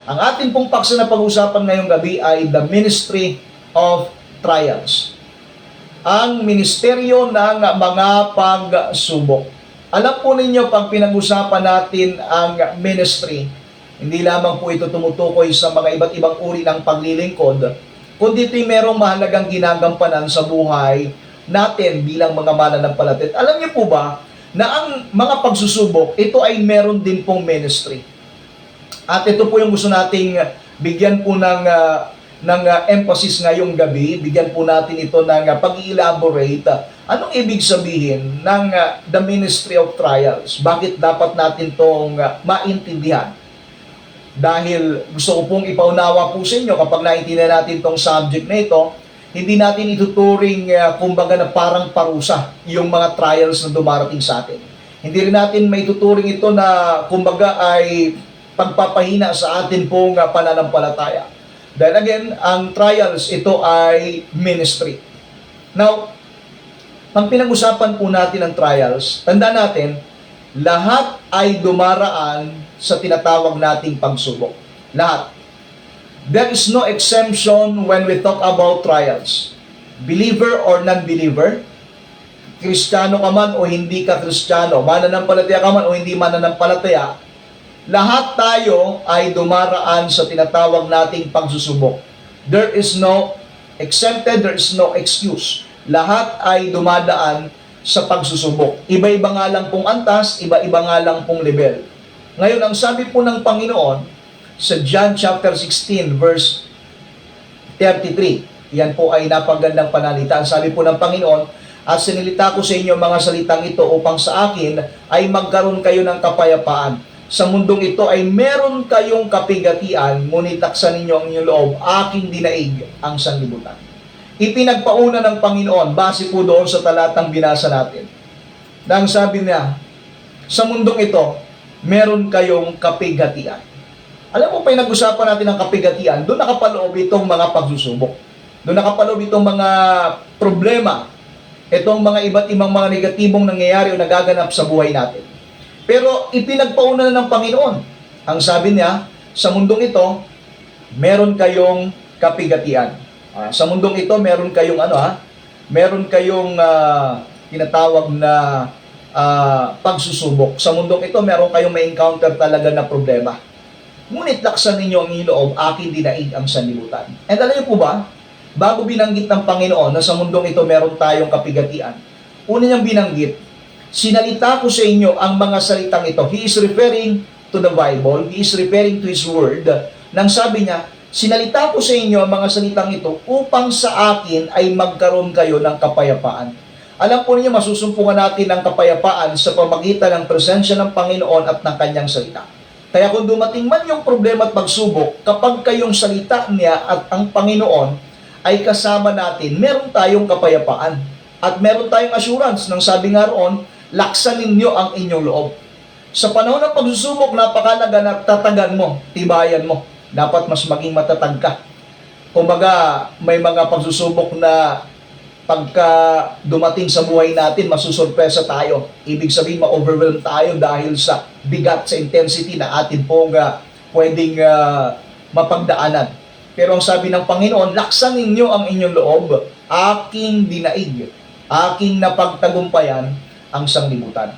Ang ating pong paksa na pag-usapan ngayong gabi ay the Ministry of Trials. Ang ministeryo ng mga pagsubok. Alam po ninyo, pag pinag-usapan natin ang ministry, hindi lamang po ito tumutukoy sa mga iba't ibang uri ng paglilingkod, kundi ito'y merong mahalagang ginagampanan sa buhay natin bilang mga mananampalataya. Alam niyo po ba na ang mga pagsusubok, ito ay meron din pong ministry. At ito po yung gusto nating bigyan po ng emphasis ngayong gabi, bigyan po natin ito ng pag-elaborate. Anong ibig sabihin ng the Ministry of Trials? Bakit dapat natin itong maintindihan? Dahil gusto ko pong ipaunawa po sa inyo, kapag naintindihan natin itong subject na ito, hindi natin ituturing kumbaga na parang parusa yung mga trials na dumarating sa atin. Hindi rin natin maituturing ito na kumbaga ay pagpapahina sa atin pong pananampalataya. Dahil again, ang trials, ito ay ministry. Now, pag pinag-usapan po natin ang trials, tandaan natin, lahat ay dumaraan sa tinatawag nating pagsubok. Lahat. There is no exemption when we talk about trials. Believer or non-believer, Kristiyano ka man o hindi ka Kristiyano, mananampalataya ka man o hindi mananampalataya, lahat tayo ay dumaraan sa tinatawag nating pagsusubok. There is no exempted, there is no excuse. Lahat ay dumadaan sa pagsusubok. Iba-iba nga lang pong antas, iba-iba nga lang pong level. Ngayon, ang sabi po ng Panginoon sa John chapter 16 verse 33, yan po ay napagandang panalita. Ang sabi po ng Panginoon, at sinilita ko sa inyo mga salitang ito upang sa akin ay magkaroon kayo ng kapayapaan. Sa mundong ito ay meron kayong kapigatian, ngunit taksan ninyo ang inyong loob, aking dinaig ang sanlibutan. Ipinagpauna ng Panginoon, base po doon sa talatang binasa natin. Nang sabi niya, sa mundong ito, meron kayong kapigatian. Alam mo pa yung nag-usapan natin ng kapigatian, doon nakapaloob itong mga pagsusubok. Doon nakapaloob itong mga problema, itong mga iba't ibang mga negatibong nangyayari o nagaganap sa buhay natin. Pero ipinagpauna na ng Panginoon. Ang sabi niya, sa mundong ito, meron kayong kapigatian. Sa mundong ito, meron kayong meron kayong tinatawag na pagsusubok. Sa mundong ito, meron kayong may encounter talaga na problema. Ngunit laksan ninyo ang inyong loob, akin dinaig ang sanlibutan. And alam niyo po ba, bago binanggit ng Panginoon na sa mundong ito meron tayong kapigatian, una niyang binanggit, sinalita ko sa inyo ang mga salitang ito. He is referring to the Bible. He is referring to His Word. Nang sabi niya, sinalita ko sa inyo ang mga salitang ito upang sa akin ay magkaroon kayo ng kapayapaan. Alam po niyo, masusumpungan natin ang kapayapaan sa pamagitan ng presensya ng Panginoon at ng Kanyang salita. Kaya kung dumating man yung problema at pagsubok, kapag kayong salita niya at ang Panginoon ay kasama natin, meron tayong kapayapaan. At meron tayong assurance ng sabi nga roon, laksan ninyo ang inyong loob. Sa panahon ng pagsusubok, napakalaga na tatagan mo, tibayan mo. Dapat mas maging matatag ka. Kumbaga, may mga pagsusubok na pagka dumating sa buhay natin, masusurpresa tayo. Ibig sabihin, ma-overwhelm tayo dahil sa bigat, sa intensity na atin pong pwedeng mapagdaanan. Pero ang sabi ng Panginoon, laksan ninyo ang inyong loob, aking dinaig, aking napagtagumpayan ang sanglibutan.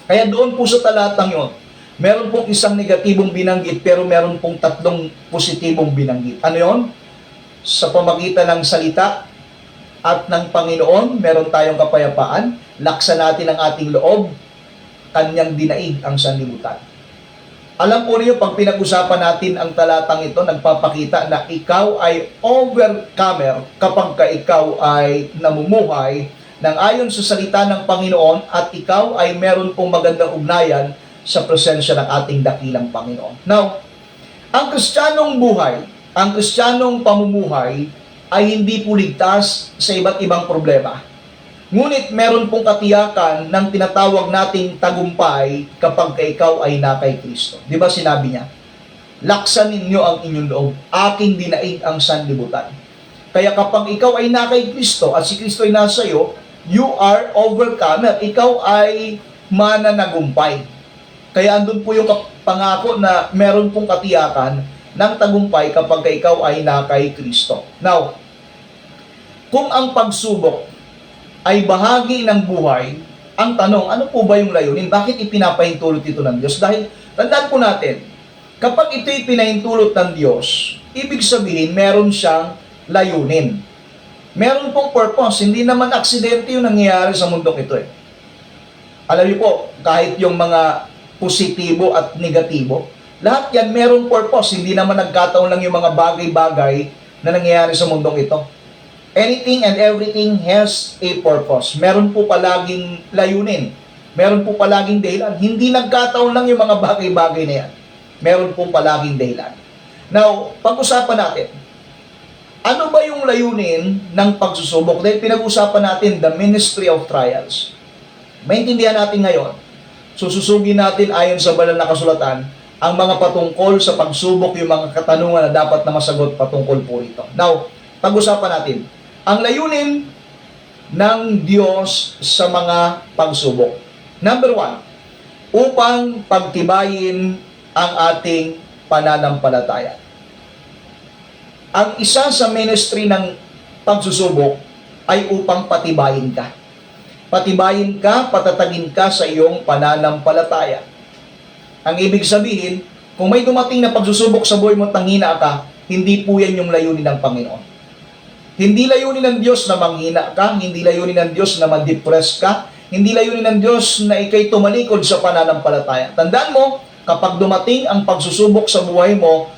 Kaya doon po sa talatang yon, meron pong isang negatibong binanggit, pero meron pong tatlong positibong binanggit. Ano yon? Sa pamagitan ng salita at ng Panginoon, meron tayong kapayapaan, laksan natin ang ating loob, kanyang dinaig ang sanlibutan. Alam po niyo, pag pinag-usapan natin ang talatang ito, nagpapakita na ikaw ay overcomer kapag ka ikaw ay namumuhay ng ayon sa salita ng Panginoon at ikaw ay meron pong magandang ugnayan sa presensya ng ating dakilang Panginoon. Now, ang Kristiyanong buhay, ang Kristiyanong pamumuhay ay hindi po ligtas sa iba't ibang problema. Ngunit meron pong katiyakan ng tinatawag nating tagumpay kapag ikaw ay na kay Kristo. Di ba sinabi niya? Laksan ninyo ang inyong loob, aking dinaig ang sanlibutan. Kaya kapag ikaw ay na kay Kristo at si Kristo ay nasa iyo, you are overcomer. Ikaw ay mananagumpay. Kaya andun po yung pangako na meron pong katiyakan ng tagumpay kapag ikaw ay na kay Kristo. Now, kung ang pagsubok ay bahagi ng buhay, ang tanong, ano po ba yung layunin? Bakit ipinapahintulot ito ng Diyos? Dahil, tandaan po natin, kapag ito'y pinahintulot ng Diyos, ibig sabihin, meron siyang layunin. Meron pong purpose. Hindi naman aksidente yung nangyayari sa mundong ito eh. Alam niyo po, kahit yung mga positibo at negatibo, lahat yan merong purpose. Hindi naman nagkataon lang yung mga bagay-bagay na nangyayari sa mundong ito. Anything and everything has a purpose. Meron po palaging layunin. Meron po palaging dahilan. Hindi nagkataon lang yung mga bagay-bagay na yan. Meron po palaging dahilan. Now, pag-usapan natin, ano ba yung layunin ng pagsusubok? Dahil pinag-usapan natin the ministry of trials. Maintindihan natin ngayon, sususugin natin ayon sa banal na kasulatan ang mga patungkol sa pagsubok, yung mga katanungan na dapat na masagot patungkol po ito. Now, pag-usapan natin, ang layunin ng Diyos sa mga pagsubok. Number 1, upang pagtibayin ang ating pananampalataya. Ang isa sa ministry ng pagsusubok ay upang patibayin ka. Patibayin ka, patatagin ka sa iyong pananampalataya. Ang ibig sabihin, kung may dumating na pagsusubok sa buhay mo at nanghina ka, hindi po yan yung layunin ng Panginoon. Hindi layunin ng Diyos na manghina ka, hindi layunin ng Diyos na ma-depress ka, hindi layunin ng Diyos na ikay tumalikod sa pananampalataya. Tandaan mo, kapag dumating ang pagsusubok sa buhay mo,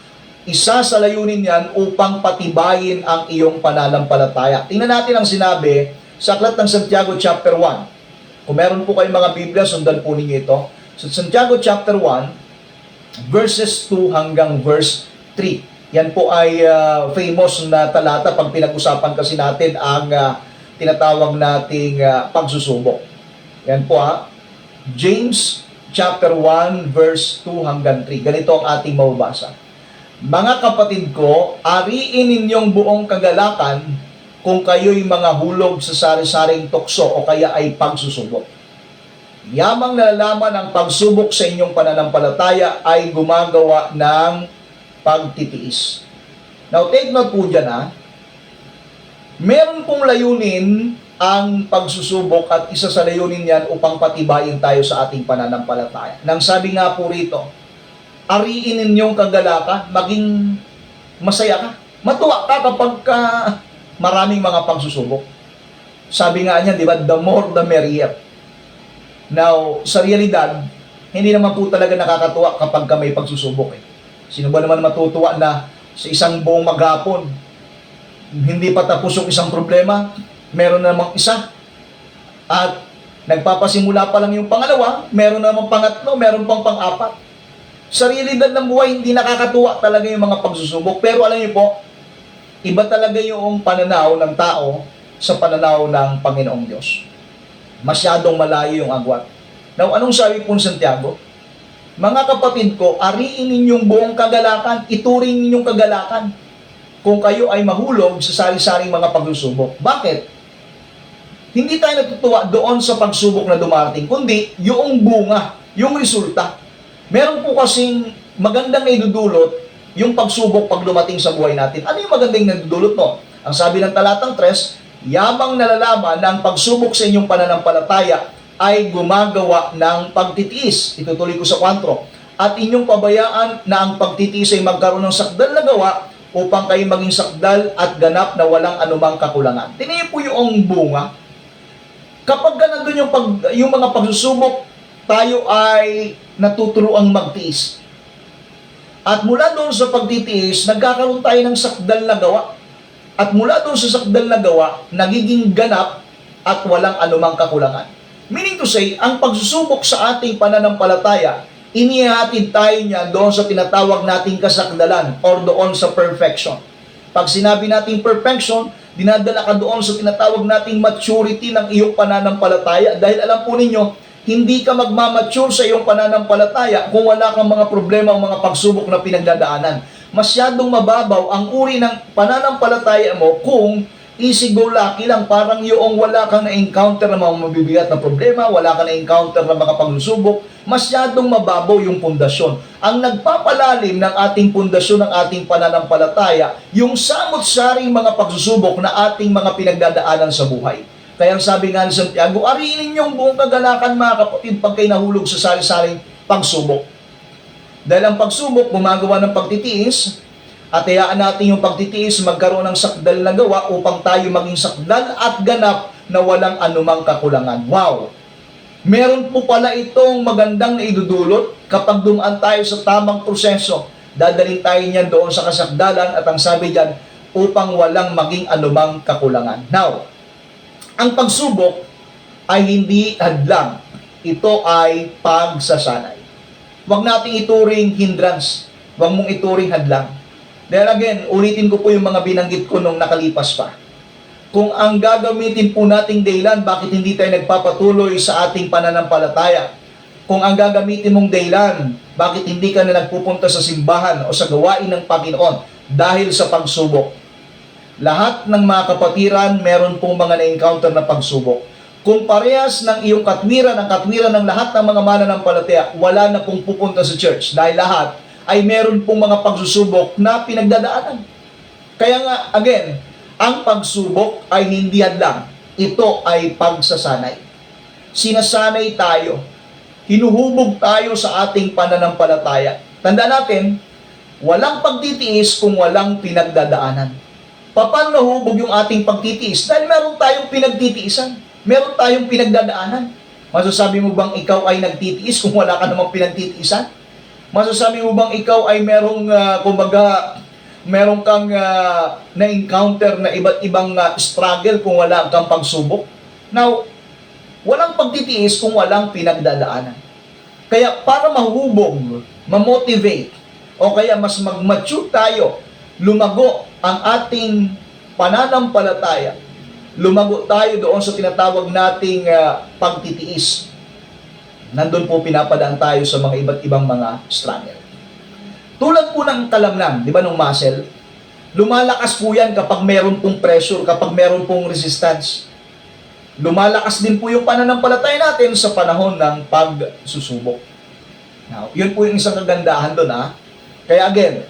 isa sa layunin yan upang patibayin ang iyong pananampalataya. Tingnan natin ang sinabi sa Aklat ng Santiago chapter 1. Kung meron po kayong mga Biblia, sundan po ninyo ito. Sa Santiago chapter 1, verses 2 hanggang verse 3. Yan po ay famous na talata pag pinag-usapan kasi natin ang tinatawag nating pagsusubok. Yan po James chapter 1 verse 2 hanggang 3. Ganito ang ating mababasa. Mga kapatid ko, ariin ninyong buong kagalakan kung kayo'y mga hulog sa sari-saring tukso o kaya ay pagsusubok. Yamang nalalaman ang pagsubok sa inyong pananampalataya ay gumagawa ng pagtitiis. Now, take note po dyan meron pong layunin ang pagsusubok at isa sa layunin yan upang patibayin tayo sa ating pananampalataya. Nang sabi nga po rito, ariin ninyong kagalakan, maging masaya ka. Matuwa ka kapag maraming mga pagsusubok. Sabi nga niya, di ba, the more the merrier. Now, sa realidad, hindi naman po talaga nakakatuwa kapag may pagsusubok Sino ba naman matutuwa na sa isang buong maghapon, hindi pa tapos yung isang problema, meron namang isa. At nagpapasimula pa lang yung pangalawa, meron namang pangatlo, meron pang pang-apat. Sa realidad ng buhay, hindi nakakatuwa talaga yung mga pagsusubok. Pero alam niyo po, iba talaga yung pananaw ng tao sa pananaw ng Panginoong Diyos. Masyadong malayo yung agwat. Now, anong sabi po ng Santiago? Mga kapatid ko, ariin ninyong buong kagalakan, ituring ninyong kagalakan kung kayo ay mahulog sa sari-saring mga pagsusubok. Bakit? Hindi tayo natutuwa doon sa pagsubok na dumarating, kundi yung bunga, yung resulta. Meron po kasing magandang naidudulot yung pagsubok pag dumating sa buhay natin. Ano yung magandang naidudulot no? Ang sabi ng talatang 3, yamang nalalaman na ang pagsubok sa inyong pananampalataya ay gumagawa ng pagtitiis. Itutuloy ko sa 4. At inyong pabayaan na ang pagtitiis ay magkaroon ng sakdal na gawa upang kayo maging sakdal at ganap na walang anumang kakulangan. Tingnan po yung bunga. Kapag nandun yung mga pagsusubok, tayo ay natuturuang magtiis. At mula doon sa pagtitiis, nagkakaroon tayo ng sakdal na gawa. At mula doon sa sakdal na gawa, nagiging ganap at walang anumang kakulangan. Meaning to say, ang pagsusubok sa ating pananampalataya, inihatid tayo niya doon sa tinatawag nating kasakdalan or doon sa perfection. Pag sinabi nating perfection, dinadala ka doon sa tinatawag nating maturity ng iyong pananampalataya. Dahil alam po ninyo, hindi ka magmamature sa iyong pananampalataya kung wala kang mga problema o mga pagsubok na pinagdadaanan. Masyadong mababaw ang uri ng pananampalataya mo kung easy go lucky lang, parang yung wala kang na-encounter na mga mabibigat na problema, wala kang na-encounter na mga pagsusubok, masyadong mababaw yung pundasyon. Ang nagpapalalim ng ating pundasyon, ng ating pananampalataya, yung samot-saring mga pagsusubok na ating mga pinagdadaanan sa buhay. Kaya ang sabi nga ni Santiago, ariinin yung buong kagalakan mga kapatid pag kayo nahulog sa sari-saring pagsubok. Dahil ang pagsubok, gumagawa ng pagtitiis, at hayaan natin yung pagtitiis magkaroon ng sakdal na gawa upang tayo maging sakdal at ganap na walang anumang kakulangan. Wow! Meron po pala itong magandang naidudulot kapag dumaan tayo sa tamang proseso. Dadalhin tayo niyan doon sa kasakdalan at ang sabi diyan, upang walang maging anumang kakulangan. Now, ang pagsubok ay hindi hadlang. Ito ay pagsasanay. Huwag nating ituring hindrance. Huwag mong ituring hadlang. Dahil again, ulitin ko po yung mga binanggit ko nung nakalipas pa. Kung ang gagamitin po nating dahilan, bakit hindi tayo nagpapatuloy sa ating pananampalataya? Kung ang gagamitin mong dahilan, bakit hindi ka na nagpupunta sa simbahan o sa gawain ng Panginoon dahil sa pagsubok? Lahat ng mga kapatiran, meron pong mga na-encounter na pagsubok. Kung parehas ng iyong katwiran, ang katwiran ng lahat ng mga mananampalataya, wala na pong pupunta sa church dahil lahat ay meron pong mga pagsusubok na pinagdadaanan. Kaya nga, again, ang pagsubok ay hindi hadlang. Ito ay pagsasanay. Sinasanay tayo. Hinuhubog tayo sa ating pananampalataya. Tandaan natin, walang pagtitiis kung walang pinagdadaanan. Paano nahubog yung ating pagtitiis? Dahil meron tayong pinagtitiisan. Meron tayong pinagdadaanan. Masasabi mo bang ikaw ay nagtitiis kung wala ka namang pinagtitiisan? Masasabi mo bang ikaw ay merong, meron kang na-encounter na iba't ibang struggle kung wala kang pagsubok? Now, walang pagtitiis kung walang pinagdadaanan. Kaya para mahubog, ma-motivate, o kaya mas mag-mature tayo, lumago ang ating pananampalataya, lumago tayo doon sa tinatawag nating pagtitiis. Nandun po pinapadaan tayo sa mga iba't ibang mga struggle. Tulad po ng kalamnan, di ba, ng muscle, lumalakas po yan kapag meron pong pressure, kapag meron pong resistance. Lumalakas din po yung pananampalataya natin sa panahon ng pagsusubok. Now, yun po yung isang kagandahan doon, ha? Kaya again,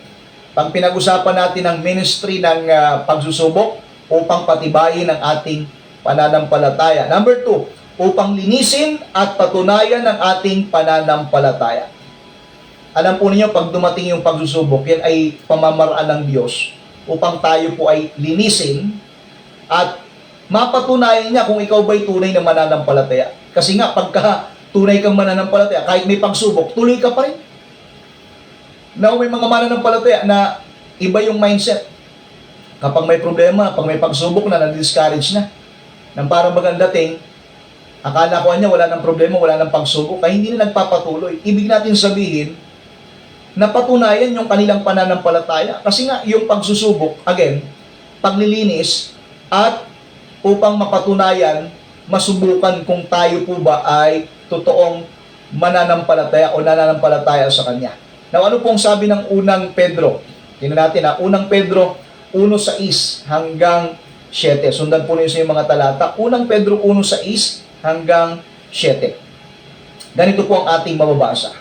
pag pinag-usapan natin ang ministry ng pagsusubok upang patibayin ang ating pananampalataya. Number 2, upang linisin at patunayan ang ating pananampalataya. Alam po ninyo, pag dumating yung pagsusubok, yan ay pamamaraan ng Diyos upang tayo po ay linisin at mapatunayan niya kung ikaw ba'y tunay na mananampalataya. Kasi nga, pagka tunay kang mananampalataya, kahit may pagsubok, tuloy ka pa rin. Now, may mga mananampalataya na iba yung mindset. Kapag may problema, pag may pagsubok na, na-discourage na. Nang parang magandating, akala ko niya wala nang problema, wala nang pagsubok, kaya hindi na nagpapatuloy. Ibig natin sabihin, napatunayan yung kanilang pananampalataya. Kasi nga, yung pagsusubok, again, paglilinis, at upang mapatunayan, masubukan kung tayo po ba ay totoong mananampalataya o nananampalataya sa Kanya. Now, ano pong sabi ng unang Pedro? Tingnan natin, unang Pedro 1:6 hanggang 7. Sundan po ninyo sa mga talata. Unang Pedro 1:6 hanggang 7. Ganito po ang ating mababasa.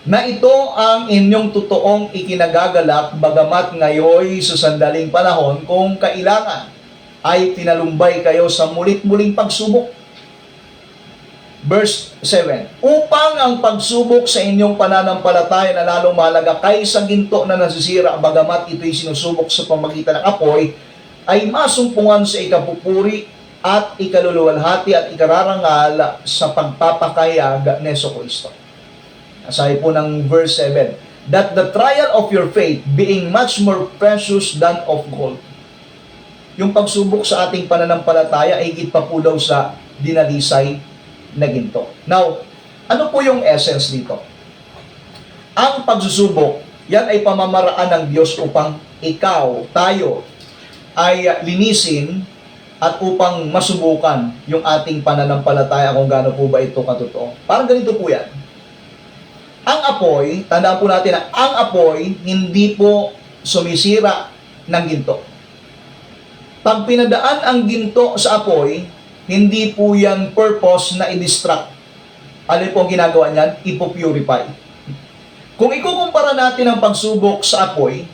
Na ito ang inyong totoong ikinagagalak, bagamat ngayon sa sandaling panahon, kung kailangan ay pinalumbay kayo sa mulit-muling pagsubok. Verse 7, upang ang pagsubok sa inyong pananampalataya na lalong mahalaga kaysa ginto na nasisira, bagamat ito'y sinusubok sa pamagitan ng apoy, ay masumpungan sa ikapupuri at ikaluluwalhati at ikararangal sa pagpapakayag ni Jesucristo. Sabi po ng verse 7, that the trial of your faith, being much more precious than of gold. Yung pagsubok sa ating pananampalataya ay higit pa po daw sa dinalisay na ginto. Now, ano po yung essence dito? Ang pagsusubok, yan ay pamamaraan ng Diyos upang ikaw, tayo, ay linisin at upang masubukan yung ating pananampalataya kung gaano po ba ito katotoo. Parang ganito po yan. Ang apoy, tandaan po natin na ang apoy hindi po sumisira ng ginto. Pag pinadaan ang ginto sa apoy, hindi po yan purpose na i-distract. Ano po ang ginagawa niyan? Ipo-purify. Kung ikukumpara natin ang pagsubok sa apoy,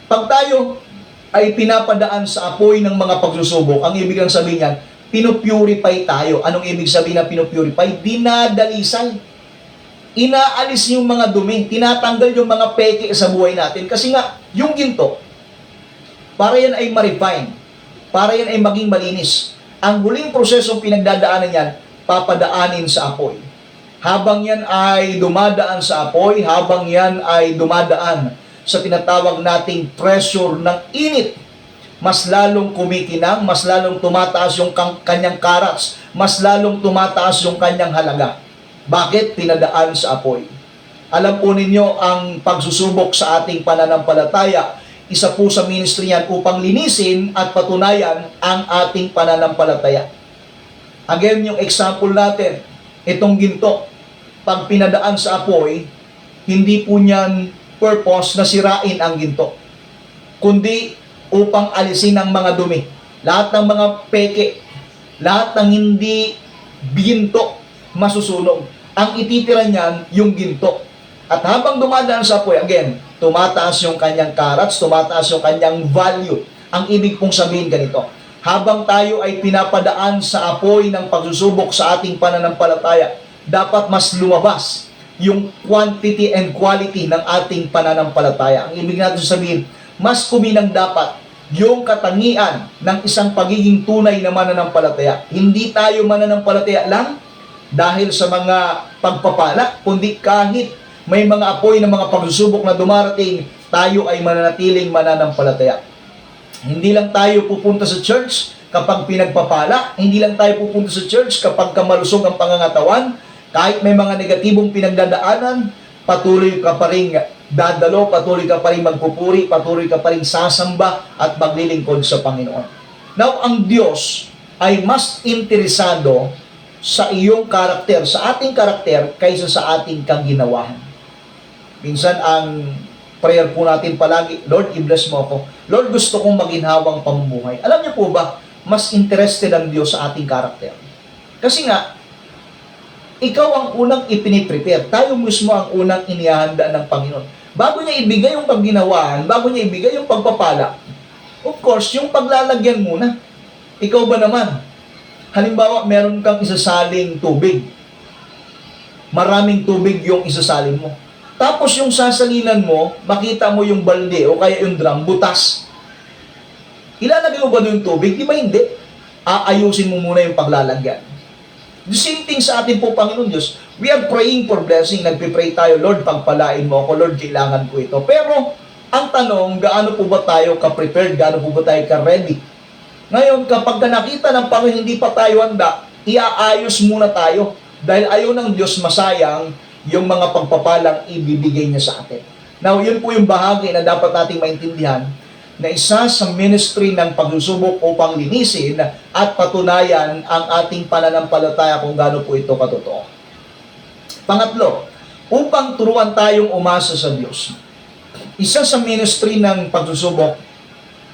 pag tayo ay pinapadaan sa apoy ng mga pagsusubok, ang ibig sabihin niyan, pinupurify tayo. Anong ibig sabihin na pinupurify? Dinadalisay. Inaalis yung mga dumi, tinatanggal yung mga peke sa buhay natin. Kasi nga, yung ginto, para yan ay ma-refine, para yan ay maging malinis. Ang huling prosesong pinagdadaanan yan, papadaanin sa apoy. Habang yan ay dumadaan sa apoy, habang yan ay dumadaan sa tinatawag nating pressure ng init, mas lalong kumikinang, mas lalong tumataas yung kanyang karats, mas lalong tumataas yung kanyang halaga. Bakit? Pinadaan sa apoy. Alam po ninyo, ang pagsusubok sa ating pananampalataya, isa po sa ministry yan upang linisin at patunayan ang ating pananampalataya. Again, yung example natin, itong ginto, pag pinadaan sa apoy, hindi po niyan purpose na sirain ang ginto, kundi upang alisin ang mga dumi. Lahat ng mga peke, lahat ng hindi ginto, masusunog. Ang ititira niyan, yung ginto. At habang dumadaan sa apoy, again, tumataas yung kanyang karats, tumataas yung kanyang value. Ang ibig pong sabihin ganito, habang tayo ay pinapadaan sa apoy ng pagsusubok sa ating pananampalataya, dapat mas lumabas yung quantity and quality ng ating pananampalataya. Ang ibig natin sabihin, mas kuminang dapat yung katangian ng isang pagiging tunay na mananampalataya. Hindi tayo mananampalataya lang dahil sa mga pagpapala, kundi kahit may mga apoy ng mga pagsusubok na dumarating, tayo ay mananatiling mananampalataya. Hindi lang tayo pupunta sa church kapag pinagpapala, hindi lang tayo pupunta sa church kapag kamalusog ang pangangatawan, kahit may mga negatibong pinagdadaanan, patuloy ka pa rin dadalo, patuloy ka pa rin magpupuri, patuloy ka pa rin sasamba at maglilingkod sa Panginoon. Now, ang Diyos ay mas interesado sa iyong karakter, sa ating karakter, kaysa sa ating kaginawahan. Minsan, ang prayer po natin palagi, Lord, i-bless mo ako. Lord, gusto kong maginhawang pamumuhay. Alam niyo po ba, mas interested ang Diyos sa ating karakter. Kasi nga, ikaw ang unang ipiniprepare. Tayo mismo ang unang inihahanda ng Panginoon. Bago niya ibigay yung pagginawahan, bago niya ibigay yung pagpapala, of course, yung paglalagyan muna. Ikaw ba naman? Halimbawa, meron kang isasaling tubig. Maraming tubig yung isasalin mo. Tapos yung sasalinan mo, makita mo yung balde o kaya yung drum, butas. Ilalagay mo ba doon yung tubig? Di ba hindi? Aayusin mo muna yung paglalagyan. The same thing sa ating po Panginoon Diyos. We are praying for blessing. Nagpipray tayo, Lord, pagpalain mo ako. Lord, kailangan ko ito. Pero, ang tanong, gaano po ba tayo ka-prepared? Gaano po ba tayo ka-ready? Ngayon, kapag nakita ng Panginoon hindi pa tayo handa, iaayos muna tayo. Dahil ayaw ng Diyos masayang yung mga pagpapalang ibibigay niya sa atin. Now, yun po yung bahagi na dapat nating maintindihan na isa sa ministry ng pagsusubok upang linisin at patunayan ang ating pananampalataya kung gaano po ito katotoo. Pangatlo, upang turuan tayong umasa sa Diyos. Isa sa ministry ng pagsusubok,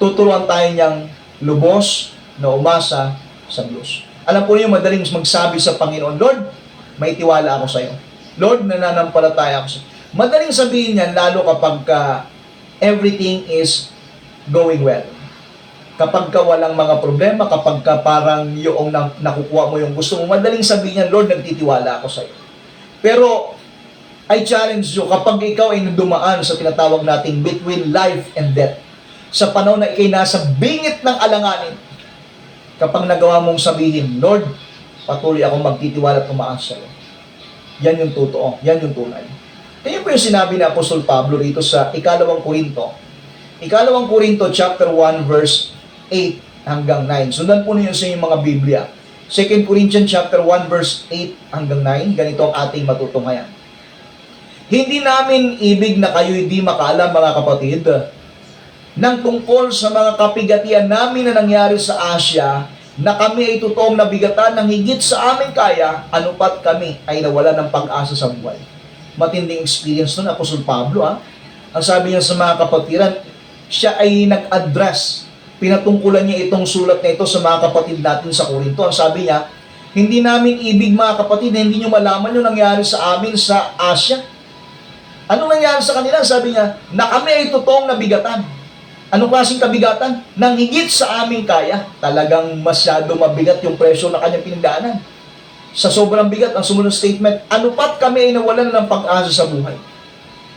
tuturuan tayo niyang lubos na umasa sa Diyos. Alam po niyo, madaling magsabi sa Panginoon, Lord, may tiwala ako sa iyo. Lord, nananampalataya ako sa iyo. Madaling sabihin yan, lalo kapag everything is going well. Kapag ka walang mga problema, kapag ka parang yung nakukuha mo yung gusto mo, madaling sabihin yan, Lord, nagtitiwala ako sa iyo. Pero, I challenge you, kapag ikaw ay dumaan sa tinatawag nating between life and death, sa panahon na ikay nasa bingit ng alanganin, kapag nagawa mong sabihin, Lord, patuloy ako magtitiwala at umaasa sa iyo. Yan yung totoo, yan yung tunay. Kaya po yung sinabi ni Apostol Pablo rito sa Ikalawang Korinto chapter 1 verse 8 hanggang 9. Sundan po ninyo sa inyong mga Biblia. 2 Corinthians chapter 1 verse 8 hanggang 9, ganito ang ating matutunghayan. Hindi namin ibig na kayo hindi makaalam, mga kapatid, ng tungkol sa mga kapigatian namin na nangyari sa Asia, na kami ay totoong nabigatan ng higit sa aming kaya, anupat kami ay nawala ng pag-asa sa buhay. Matinding experience nun, Apostol Pablo. Ang sabi niya sa mga kapatiran, siya ay nag-address, pinatungkulan niya itong sulat na ito sa mga kapatid natin sa Corinto. Ang sabi niya, hindi namin ibig mga kapatid, hindi nyo malaman yung nangyari sa amin sa Asia. Anong nangyari sa kanila? Sabi niya, na kami ay totoong nabigatan. Anong klaseng kabigatan? Nang higit sa aming kaya. Talagang masyado mabigat yung presyo na kanyang pinagdaanan. Sa sobrang bigat, ang sumunod statement, ano pat kami ay nawalan na ng pag-asa sa buhay.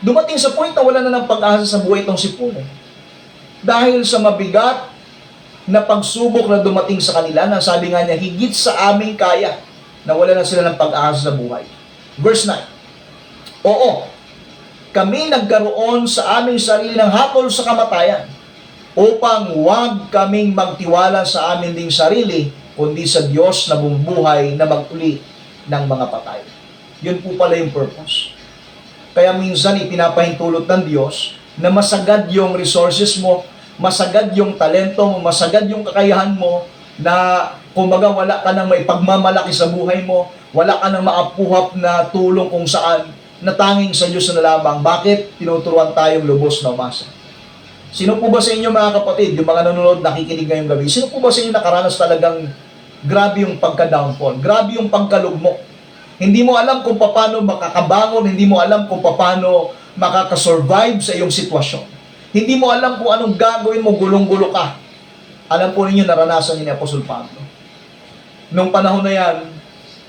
Dumating sa point na wala na ng pag-asa sa buhay itong si Paul. Dahil sa mabigat na pagsubok na dumating sa kanila, na sabi nga niya, higit sa aming kaya, na wala na sila ng pag-asa sa buhay. Verse 9, oo, kami nagkaroon sa aming sarili ng hatol sa kamatayan, upang huwag kaming magtiwala sa amin ding sarili, kundi sa Diyos na bumubuhay na magtuli ng mga patay. Yun po pala yung purpose. Kaya minsan ipinapahintulot ng Diyos na masagad yung resources mo, masagad yung talento mo, masagad yung kakayahan mo, na kumbaga wala ka nang may pagmamalaki sa buhay mo, wala ka nang maapuhap na tulong kung saan, na tanging sa Diyos na lamang. Bakit? Tinuturuan tayong lubos na umasa. Sino po ba sa inyo mga kapatid, yung mga nanonood, nakikinig ngayong gabi, sino po ba sa inyo nakaranas talagang grabe yung pagka-downfall, grabe yung pagkalugmok? Hindi mo alam kung paano makakabangon, hindi mo alam kung paano makakasurvive sa iyong sitwasyon. Hindi mo alam kung anong gagawin mo, gulong-gulo ka. Alam po ninyo, naranasan ni Apostol Pablo. Nung panahon na yan,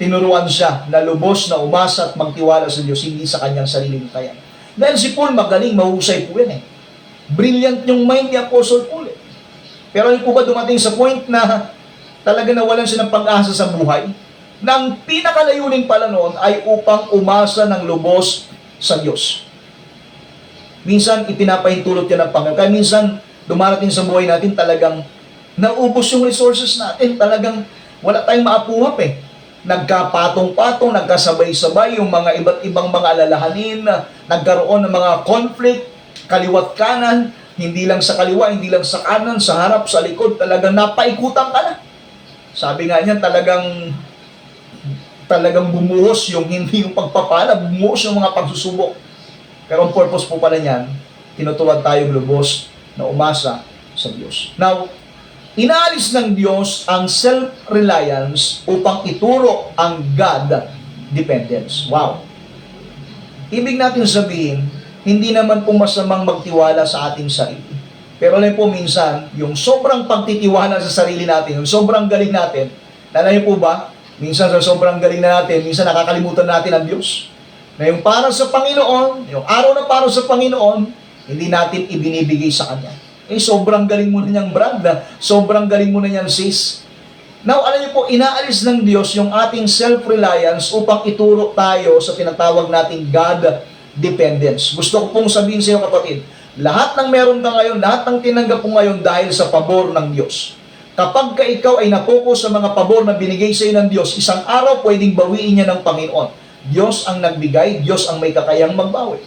tinuruan siya na lubos na umasa at magtiwala sa Diyos, hindi sa kanyang sariling kaya. Dahil si Paul magaling, mahusay po yan eh. Brilliant yung mind ni Apostle Paul eh. Pero hindi po ba dumating sa point na talaga nawalan siya ng pag-asa sa buhay? Nang pinakalayunin pala noon ay upang umasa ng lubos sa Diyos. Minsan ipinapahintulot yan ng Panginoon. Kaya minsan dumarating sa buhay natin talagang naubos yung resources natin. Talagang wala tayong maapuhap eh. Nagkapatong-patong, nagkasabay-sabay yung mga iba't ibang mga alalahanin, nagkaroon ng mga conflict, kaliwat kanan, hindi lang sa kaliwa, hindi lang sa kanan, sa harap, sa likod, talagang napaikutan ka na. Sabi nga niyan, talagang bumuhos yung hindi yung pagpapala, bumuhos yung mga pagsusubok. Pero ang purpose po pala niyan, tinutuwag tayong lubos na umasa sa Diyos. Now, inaalis ng Diyos ang self-reliance upang ituro ang God-dependence. Wow! Ibig natin sabihin, hindi naman po masamang magtiwala sa ating sarili. Pero alam po minsan, yung sobrang pagtitiwala sa sarili natin, yung sobrang galing natin, alam po ba, minsan sa sobrang galing na natin, minsan nakakalimutan natin ang Diyos. Na yung para sa Panginoon, yung araw na para sa Panginoon, hindi natin ibinibigay sa Kanya. Eh, sobrang galing mo na niyang brand, sobrang galing mo na niyang sis. Now, alam niyo po, inaalis ng Diyos yung ating self-reliance upang ituro tayo sa tinatawag nating God-dependence. Gusto ko pong sabihin sa iyo, kapatid, lahat ng meron ka ngayon, lahat ng tinanggap mo ngayon dahil sa pabor ng Diyos. Kapag ka ikaw ay napokus sa mga pabor na binigay sa iyo ng Diyos, isang araw pwedeng bawiin niya ng Panginoon. Diyos ang nagbigay, Diyos ang may kakayang magbawi.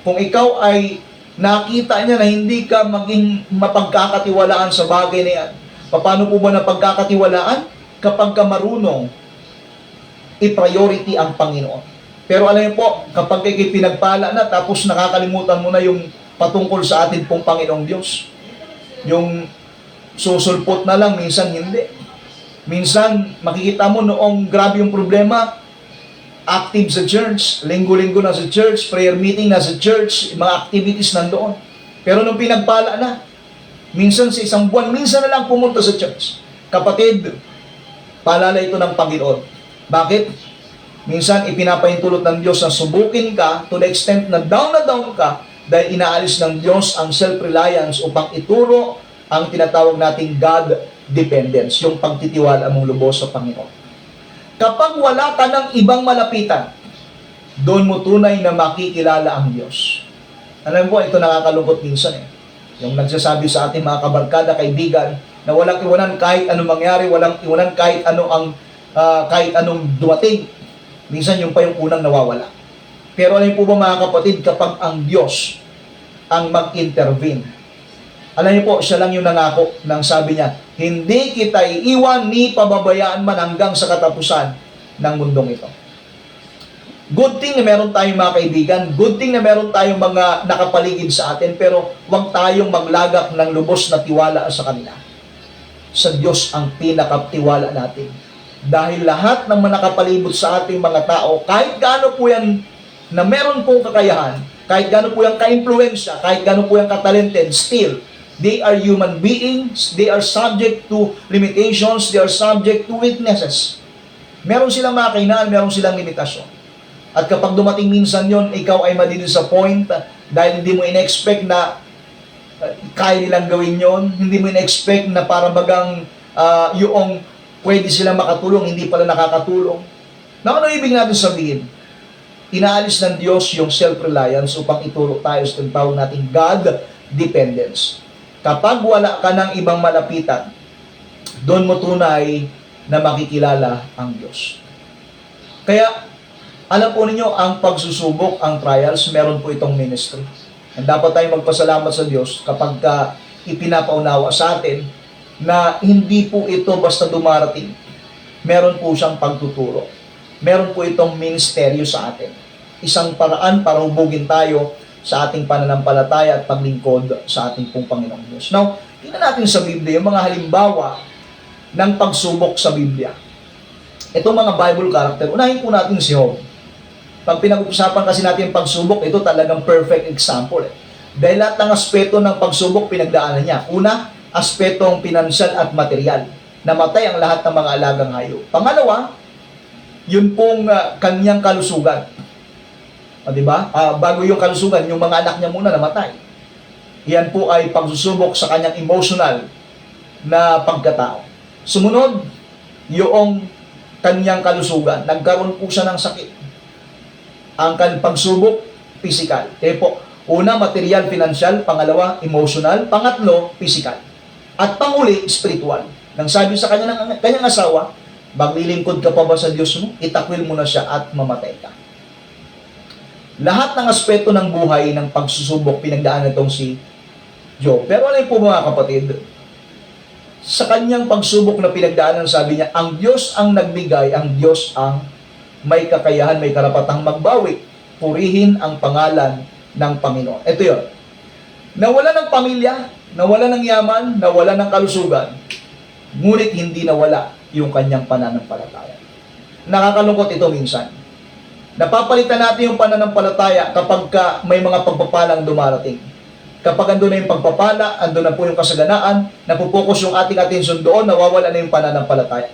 Kung ikaw ay nakita niya na hindi ka maging mapagkakatiwalaan sa bagay na yan, paano po ba na pagkakatiwalaan? Kapag ka marunong i-priority ang Panginoon. Pero alam niyo po, kapag kayo pinagpala na, tapos nakakalimutan mo na yung patungkol sa atin pong Panginoong Diyos. Yung susulpot na lang, minsan hindi. Minsan, makikita mo noong grabe yung problema, active sa church, linggo-linggo na sa church, prayer meeting na sa church, mga activities nandoon. Pero nung pinagpala na, minsan sa isang buwan, minsan na lang pumunta sa church. Kapatid, paalala ito ng Panginoon. Bakit? Minsan ipinapahintulot ng Diyos na subukin ka to the extent na down ka dahil inaalis ng Diyos ang self-reliance upang ituro ang tinatawag nating God-dependence, yung pagtitiwala mong lubos sa Panginoon. Kapag wala ka ng ibang malapitan, doon mo tunay na makikilala ang Diyos. Alam mo, ito nakakalungkot minsan eh. Yung nagsasabi sa ating mga kabarkada, kaibigan, na walang iwanan kahit anong mangyari, walang iwanan kahit anong dumating. Minsan yung pa yung unang nawawala. Pero alam po ba mga kapatid, kapag ang Diyos ang mag-intervene, alam niyo po, siya lang yung nangako nang sabi niya, hindi kita iiwan ni pababayaan man hanggang sa katapusan ng mundong ito. Good thing na meron tayong mga kaibigan, good thing na meron tayong mga nakapaligid sa atin, pero huwag tayong maglagak ng lubos na tiwala sa kanila. Sa Diyos ang pinakatiwala natin. Dahil lahat ng mga nakapalibot sa ating mga tao, kahit gaano po yan na meron pong kakayahan, kahit gaano po yung ka-influensya, kahit gaano po yung ka-talented, still, they are human beings, they are subject to limitations, they are subject to weaknesses. Meron silang mga kailangan, meron silang limitasyon. At kapag dumating minsan yon, ikaw ay madidisappoint dahil hindi mo in-expect na kaya nilang gawin yon, hindi mo in-expect na para bagang yung pwede silang makatulong, hindi pala nakakatulong. Na ano ibig natin sabihin? Inaalis ng Diyos yung self-reliance upang ituro tayo sa tawag nating God-dependence. Kapag wala ka ng ibang malapitan, doon mo tunay na makikilala ang Diyos. Kaya, alam po ninyo, ang pagsusubok, ang trials, meron po itong ministry. And dapat tayong magpasalamat sa Diyos kapag ipinapaunawa sa atin na hindi po ito basta dumarating. Meron po siyang pagtuturo. Meron po itong ministeryo sa atin. Isang paraan para hubugin tayo sa ating pananampalataya at paglingkod sa ating pong Panginoong Diyos. Now, tingnan natin sa Biblia yung mga halimbawa ng pagsubok sa Biblia. Itong mga Bible character, unahin po natin si Job. Pag pinag-usapan kasi natin pagsubok, ito talagang perfect example. Dahil lahat ng aspeto ng pagsubok pinagdaanan niya. Una, aspetong pinansyal at material. Namatay ang lahat ng mga alagang hayop. Pangalawa, yun pong kanyang kalusugan. Diba? Bago yung kalusugan, yung mga anak niya muna namatay. Yan po ay pagsusubok sa kanyang emotional na pagkatao. Sumunod, yung kanyang kalusugan. Nagkaroon po siya ng sakit. Ang pagsubok, physical. Kaya po, una, material, financial. Pangalawa, emotional. Pangatlo, physical. At panguli, spiritual. Nang sabi sa kanyang asawa, maglilingkod ka pa ba sa Diyos mo? Itakwil mo na siya at mamatay ka. Lahat ng aspeto ng buhay ng pagsusubok, pinagdaanan itong si Job. Pero ano po mga kapatid? Sa kanyang pagsubok na pinagdaanan, sabi niya, ang Diyos ang nagbigay, ang Diyos ang may kakayahan, may karapatang magbawi. Purihin ang pangalan ng Panginoon. Ito yun. Nawala ng pamilya, nawala ng yaman, nawala ng kalusugan, ngunit hindi nawala yung kanyang pananampalataya. Nakakalungkot ito minsan. Napapalitan natin yung pananampalataya kapag may mga pagpapalang dumarating. Kapag andun na yung pagpapala, andun na po yung kasaganaan, napupokus yung ating atensyon doon, nawawala na yung pananampalataya.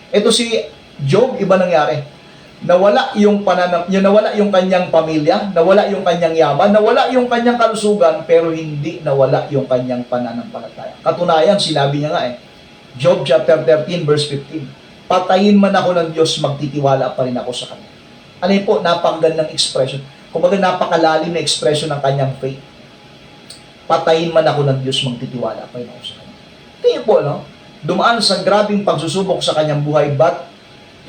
Ito si Job, iba nangyari. Nawala yung nawala yung kanyang pamilya, nawala yung kanyang yaman, nawala yung kanyang kalusugan, pero hindi nawala yung kanyang pananampalataya. Katunayan, sinabi niya nga Job chapter 13 verse 15, patayin man ako ng Diyos, magtitiwala pa rin ako sa Kanya. Ano yun po? Napakagandang expression. Kumbaga napakalalim na expression ng kanyang faith. Patayin man ako ng Diyos, magtitiwala pa rin ako sa Kanya. Tingin po, no? Dumaan sa grabing pagsusubok sa kanyang buhay, but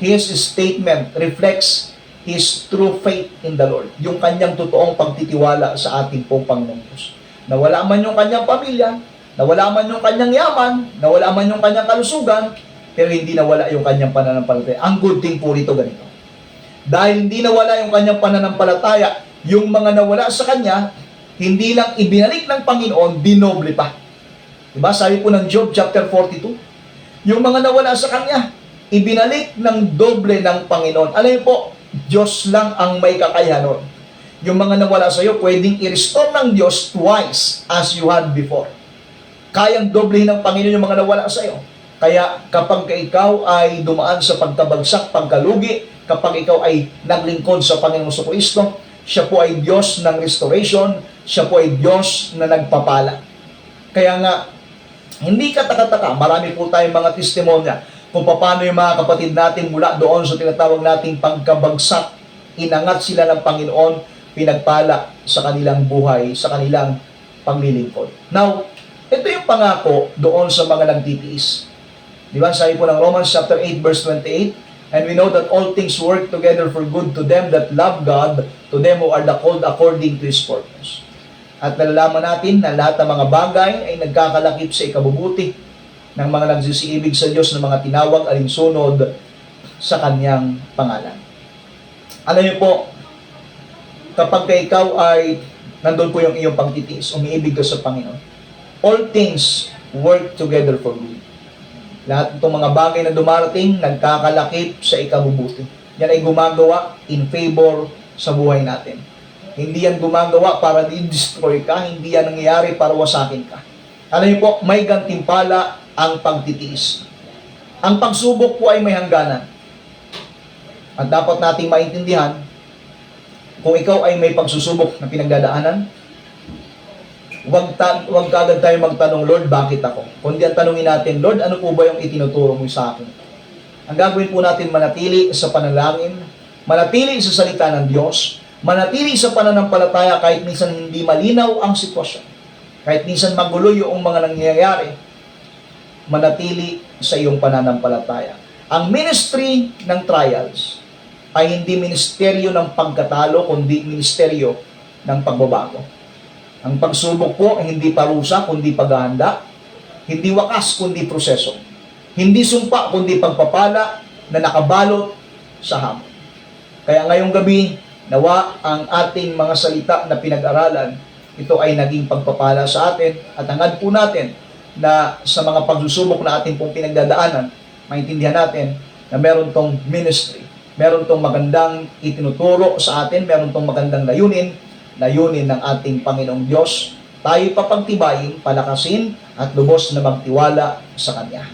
his statement reflects his true faith in the Lord. Yung kanyang totoong pagtitiwala sa ating pong Panginoong Diyos. Nawala man yung kanyang pamilya, nawala man yung kanyang yaman, nawala man yung kanyang kalusugan, pero hindi nawala yung kanyang pananampalataya. Ang good thing po rito ganito. Dahil hindi nawala yung kanyang pananampalataya, yung mga nawala sa kanya, hindi lang ibinalik ng Panginoon, dinoble pa. Diba? Sabi po ng Job chapter 42, yung mga nawala sa kanya, ibinalik ng doble ng Panginoon. Alam niyo po, Diyos lang ang may kakayahan nun. Yung mga nawala sa iyo, pwedeng i-restore ng Diyos twice as you had before. Kayang doblehin ng Panginoon yung mga nawala sa iyo. Kaya kapag ikaw ay dumaan sa pagkabagsak, pagkalugi, kapag ikaw ay naglingkod sa Panginoong Kristo, siya po ay Diyos ng restoration, siya po ay Diyos na nagpapala. Kaya nga, hindi ka taka-taka, marami po tayong mga testimonya kung paano yung mga kapatid natin mula doon sa tinatawag nating pagkabagsak, inangat sila ng Panginoon, pinagpala sa kanilang buhay, sa kanilang paglilingkod. Now, ito yung pangako doon sa mga nagtitiis. Di ba? Sabi po ng Romans chapter 8 verse 28, and we know that all things work together for good to them that love God, to them who are the called according to His purpose. At nalalaman natin na lahat ng mga bagay ay nagkakalakip sa ikabubuti ng mga nagsisiibig sa Diyos, ng mga tinawag alinsunod sa Kanyang pangalan. Alam niyo po, kapag ikaw ay nandun po yung iyong pagtitiis, umiibig ka sa Panginoon, all things work together for good. Lahat itong mga bagay na dumarating, nagkakalakip sa ikabubuti. Yan ay gumagawa in favor sa buhay natin. Hindi yan gumagawa para di-destroy ka, hindi yan nangyayari para wasakin ka. Alam niyo po, may gantimpala ang pagtitiis. Ang pagsubok po ay may hangganan. At dapat nating maintindihan, kung ikaw ay may pagsusubok na pinagdadaanan, Huwag kagad tayo magtanong, Lord, bakit ako? Kundi ang tanongin natin, Lord, ano po ba yung itinuturo mo sa akin? Ang gagawin po natin, manatili sa panalangin, manatili sa salita ng Diyos, manatili sa pananampalataya kahit minsan hindi malinaw ang sitwasyon, kahit minsan magulo yung mga nangyayari, manatili sa iyong pananampalataya. Ang ministry ng trials ay hindi ministeryo ng pagkatalo, kundi ministeryo ng pagbabago. Ang pagsubok po ay hindi parusa, kundi paghahanda. Hindi wakas, kundi proseso. Hindi sumpa, kundi pagpapala na nakabalot sa hamon. Kaya ngayong gabi, nawa ang ating mga salita na pinag-aralan, ito ay naging pagpapala sa atin at hangad po natin na sa mga pagsusubok na ating pong pinagdadaanan, maintindihan natin na meron tong ministry, meron tong magandang itinuturo sa atin, meron tong magandang layunin ng ating Panginoong Diyos, tayo papagtibayin, palakasin, at lubos na magtiwala sa Kanya.